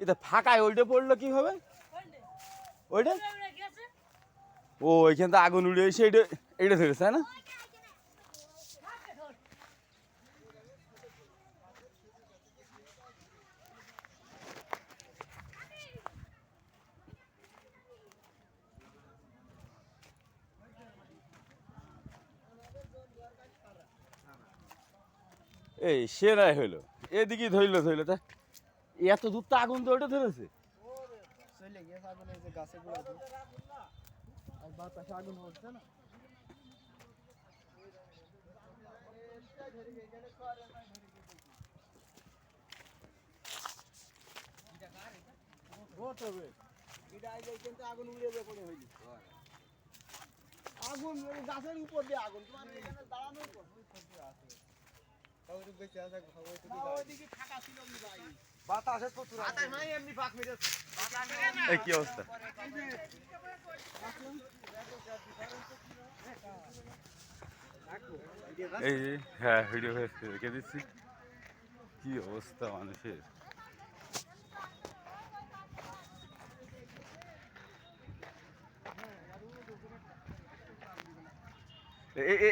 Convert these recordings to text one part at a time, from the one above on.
এটা ফাঁকায় ওইটা পড়লো কিভাবে? ওইটা ও ওইখান থেকে আগুন উড়ে এসে এইটা ধরেছে, তাই না? এই সেরাই হইলো, এদিকে ধরলো তা এত দূর তো আগুন তো ওইটা ধরেছে। আগুন হচ্ছে না আগুন উড়ে পড়ে হইল, আগুন গাছের উপর দিয়ে আগুন তোমার দাঁড়ানোর কি অবস্থা? এই হ্যাঁ ভিডিও রেখে দিচ্ছি। কি অবস্থা মানুষের!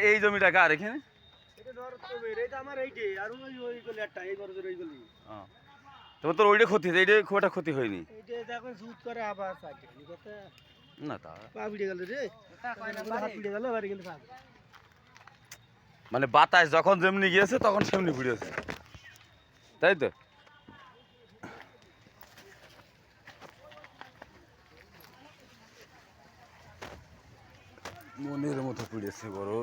এই জমিটা কার এখানে? তোমার তোর ওইটা ক্ষতি হয়েছে, এইটা খুব একটা ক্ষতি হয়নি না। তা মানে বাতাস যখন যেমনি গিয়েছে তখন সেমনি ঘুরেছে, তাই তো? মনের মতো পুড়েছে বড়।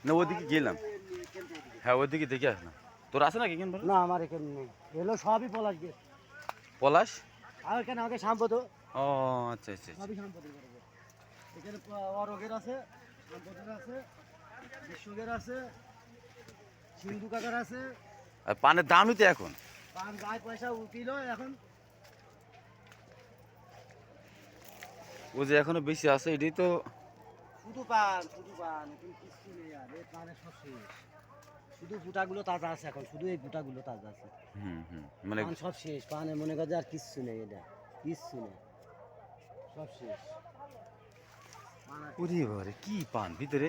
না ওদিকে গেলাম, হ্যাঁ ওদিকে দেখে আসলাম। তোর আছে নাকি এখানে? না আমার এখানে নেই, এগুলো সবই পলাশ গেট। পলাশ আর এখানে আমাদের সম্পদ। ও আচ্ছা আচ্ছা, সবই সম্পদ। এখানে অরগের আছে, সম্পদের আছে, বিশ্বগের আছে, সিন্ধু কাকার আছে। আর পানের দামই তো এখন, পান গায়ে পয়সা উঠিল এখন। ও যে এখনো বেশি আছে এটাই তো। শুধু পান এখন কিছু নেই আর, এই পানের সব শেষ। শুধু গুটাগুলো তাজা আছে এখন, শুধু এই গুটাগুলো তাজা আছে। মানে পান সব শেষ, পানে মনে করে আর কিচ্ছু নেই, এটা কিচ্ছু নেই, সব শেষ। ওরে বাবারে কি পান ভিতরে!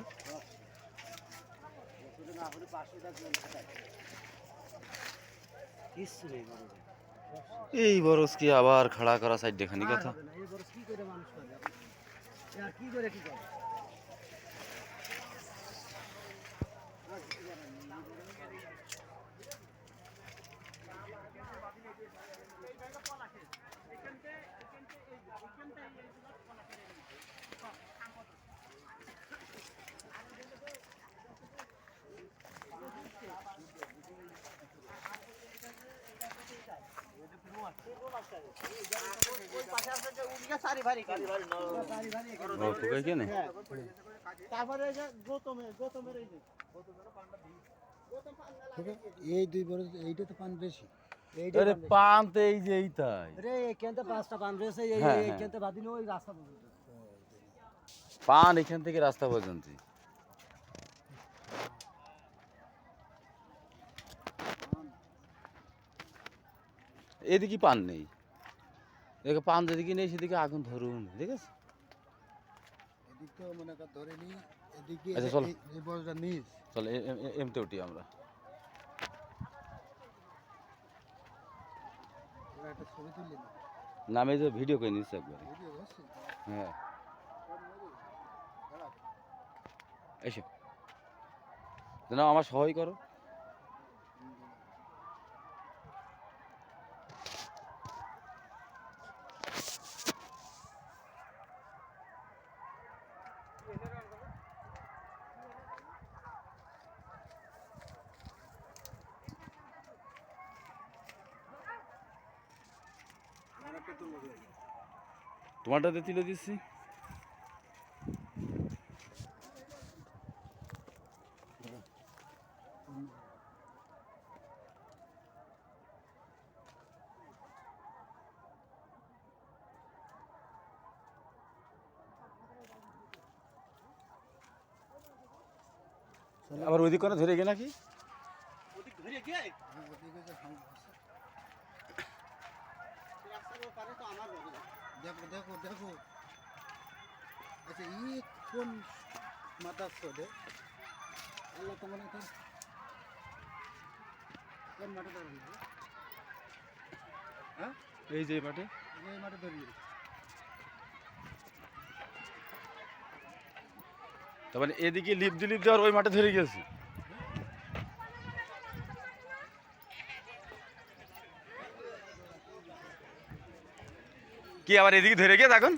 কিচ্ছু নেই এই বরস কি আবার খাড়া করা সাইড দেখানি কথা। এই বরস কি করে মানুষ করে, আর কি করে কি করে? পাশে আছে যে উড়িয়া সারি ভারি সারি ভারি এখানে। ও তোকে কেনে হ্যাঁ। তারপরে এই যে গৌতমের এই যে গৌতমের পান্ডা দিই। গৌতম পান্ডা লাগে। এই দুই বড় এইটা তো পান বেশি। আরে পান তো এই যে এইটাই রে এখানতে 5টা পান রয়েছে এই হ্যাঁ, হ্যাঁ। এইখানতে বাদিনো ওই রাস্তা পর্যন্ত। পান এখান থেকে রাস্তা পর্যন্ত এদিকে পান নেই দেখে পান যেদিকে নেই সেদিকে আগুন ধরুন ঠিক আছে এদিক তো মনে কর ধরে নি এদিকে আচ্ছা, চলো। এই বড়টা নিস। চল এমতে উঠি আমরা ওরা একটা ছবি তুললি না নামে যে ভিডিও করে নিচ্ছে একবার ভিডিও হচ্ছে হ্যাঁ এসো না আমার সহায় করো তোমারটাতে তুলে দিচ্ছি আবার ওইদিক করে ধরে গে নাকি ওদিক ধরে গিয়ে হ্যাঁ, ওদিকে যে হাউস আছে। রাস্তার ওপারে তো আমার হবে না। দেখো দেখো দেখো আচ্ছা ই কোন মাথা ছোটে আল্লাহ তোমার এটা কোন মাঠে ধরবি হ্যাঁ এই যে পাটে এই মাঠে ধরবি তার মানে এদিকে লিপ দিয়ে আর ওই মাঠে ধরে গেছে কি আবার এদিকে ধরে গিয়ে এখন